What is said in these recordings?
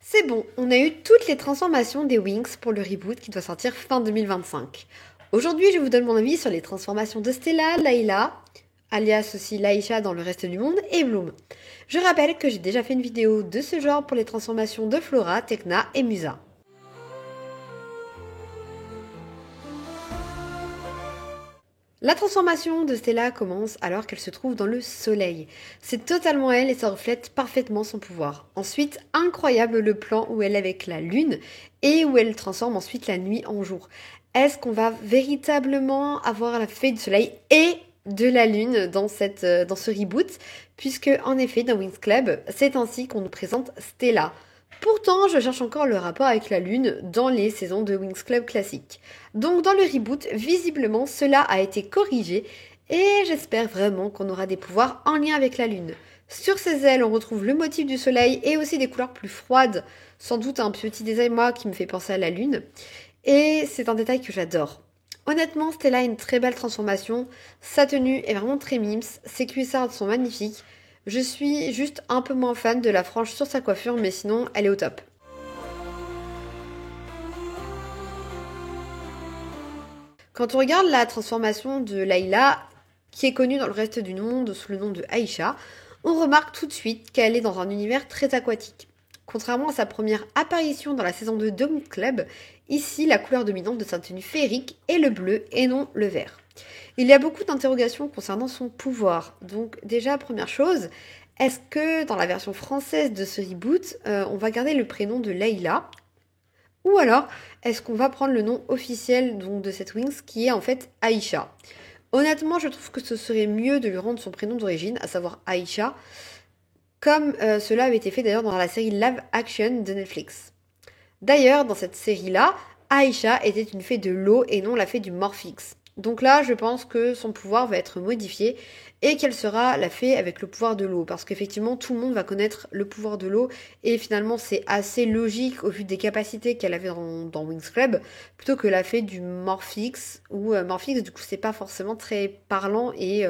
C'est bon, on a eu toutes les transformations des Wings pour le reboot qui doit sortir fin 2025. Aujourd'hui, je vous donne mon avis sur les transformations de Stella, Layla, alias aussi Laisha dans le reste du monde, et Bloom. Je rappelle que j'ai déjà fait une vidéo de ce genre pour les transformations de Flora, Tecna et Musa. La transformation de Stella commence alors qu'elle se trouve dans le soleil. C'est totalement elle et ça reflète parfaitement son pouvoir. Ensuite, incroyable le plan où elle est avec la lune et où elle transforme ensuite la nuit en jour. Est-ce qu'on va véritablement avoir la fée du soleil et de la lune dans ce reboot? Puisque en effet, dans Wings Club, c'est ainsi qu'on nous présente Stella. Pourtant, je cherche encore le rapport avec la Lune dans les saisons de Wings Club classique. Donc dans le reboot, visiblement, cela a été corrigé et j'espère vraiment qu'on aura des pouvoirs en lien avec la Lune. Sur ses ailes, on retrouve le motif du soleil et aussi des couleurs plus froides, sans doute un petit détail moi qui me fait penser à la Lune. Et c'est un détail que j'adore. Honnêtement, Stella a une très belle transformation, sa tenue est vraiment très mimes, ses cuissardes sont magnifiques. Je suis juste un peu moins fan de la frange sur sa coiffure, mais sinon, elle est au top. Quand on regarde la transformation de Layla, qui est connue dans le reste du monde sous le nom de Aisha, on remarque tout de suite qu'elle est dans un univers très aquatique. Contrairement à sa première apparition dans la saison 2 de Wings Club, ici la couleur dominante de sa tenue féerique est le bleu et non le vert. Il y a beaucoup d'interrogations concernant son pouvoir. Donc déjà, première chose, est-ce que dans la version française de ce reboot, on va garder le prénom de Layla? Ou alors, est-ce qu'on va prendre le nom officiel donc, de cette Wings qui est en fait Aisha? Honnêtement, je trouve que ce serait mieux de lui rendre son prénom d'origine, à savoir Aisha, comme cela avait été fait d'ailleurs dans la série Live Action de Netflix. D'ailleurs, dans cette série-là, Aisha était une fée de l'eau et non la fée du Morphix. Donc là, je pense que son pouvoir va être modifié et qu'elle sera la fée avec le pouvoir de l'eau. Parce qu'effectivement, tout le monde va connaître le pouvoir de l'eau et finalement, c'est assez logique au vu des capacités qu'elle avait dans Wings Club plutôt que la fée du Morphix. Ou Morphix, du coup, c'est pas forcément très parlant et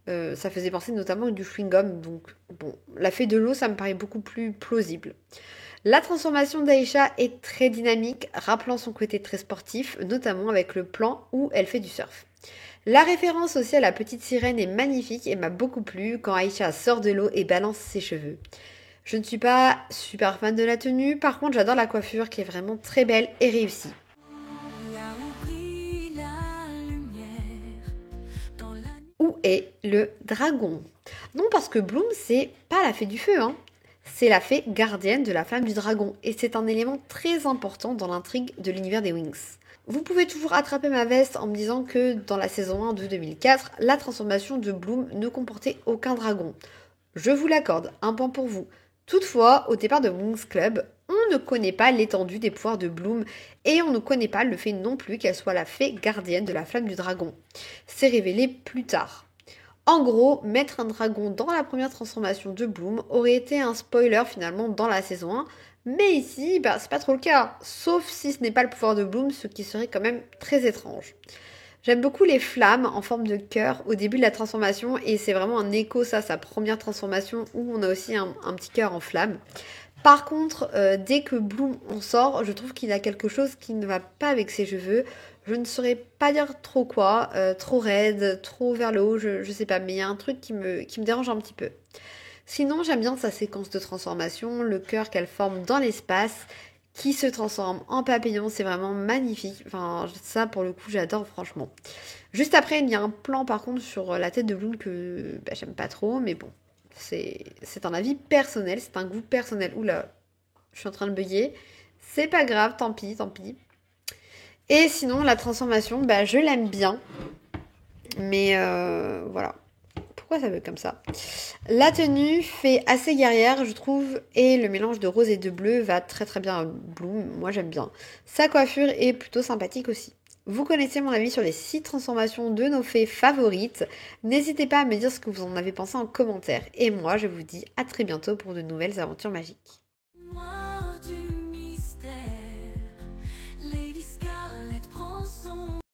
ça faisait penser notamment du chewing-gum. Donc, bon, la fée de l'eau, ça me paraît beaucoup plus plausible. La transformation d'Aisha est très dynamique, rappelant son côté très sportif, notamment avec le plan où elle fait du surf. La référence aussi à la petite sirène est magnifique et m'a beaucoup plu quand Aisha sort de l'eau et balance ses cheveux. Je ne suis pas super fan de la tenue, par contre j'adore la coiffure qui est vraiment très belle et réussie. Où est le dragon? Non, parce que Bloom, c'est pas la fée du feu, hein. C'est la fée gardienne de la flamme du dragon, et c'est un élément très important dans l'intrigue de l'univers des Wings. Vous pouvez toujours attraper ma veste en me disant que dans la saison 1 de 2004, la transformation de Bloom ne comportait aucun dragon. Je vous l'accorde, un point pour vous. Toutefois, au départ de Wings Club, on ne connaît pas l'étendue des pouvoirs de Bloom et on ne connaît pas le fait non plus qu'elle soit la fée gardienne de la flamme du dragon. C'est révélé plus tard. En gros, mettre un dragon dans la première transformation de Bloom aurait été un spoiler finalement dans la saison 1, mais ici, c'est pas trop le cas, sauf si ce n'est pas le pouvoir de Bloom, ce qui serait quand même très étrange. J'aime beaucoup les flammes en forme de cœur au début de la transformation et c'est vraiment un écho ça, sa première transformation où on a aussi un petit cœur en flamme. Par contre, dès que Bloom en sort, je trouve qu'il a quelque chose qui ne va pas avec ses cheveux. Je ne saurais pas dire trop quoi, trop raide, trop vers le haut, je sais pas, mais il y a un truc qui me dérange un petit peu. Sinon, j'aime bien sa séquence de transformation, le cœur qu'elle forme dans l'espace, qui se transforme en papillon, c'est vraiment magnifique. Enfin, ça pour le coup, j'adore franchement. Juste après, il y a un plan par contre sur la tête de Bloom que j'aime pas trop, mais bon, c'est un avis personnel, c'est un goût personnel. Oula, je suis en train de bugger. C'est pas grave, tant pis, tant pis. Et sinon, la transformation, je l'aime bien. Mais voilà. Pourquoi ça veut comme ça? La tenue fait assez guerrière, je trouve, et le mélange de rose et de bleu va très très bien à Bloom. Moi, j'aime bien. Sa coiffure est plutôt sympathique aussi. Vous connaissez mon avis sur les 6 transformations de nos fées favorites. N'hésitez pas à me dire ce que vous en avez pensé en commentaire. Et moi, je vous dis à très bientôt pour de nouvelles aventures magiques.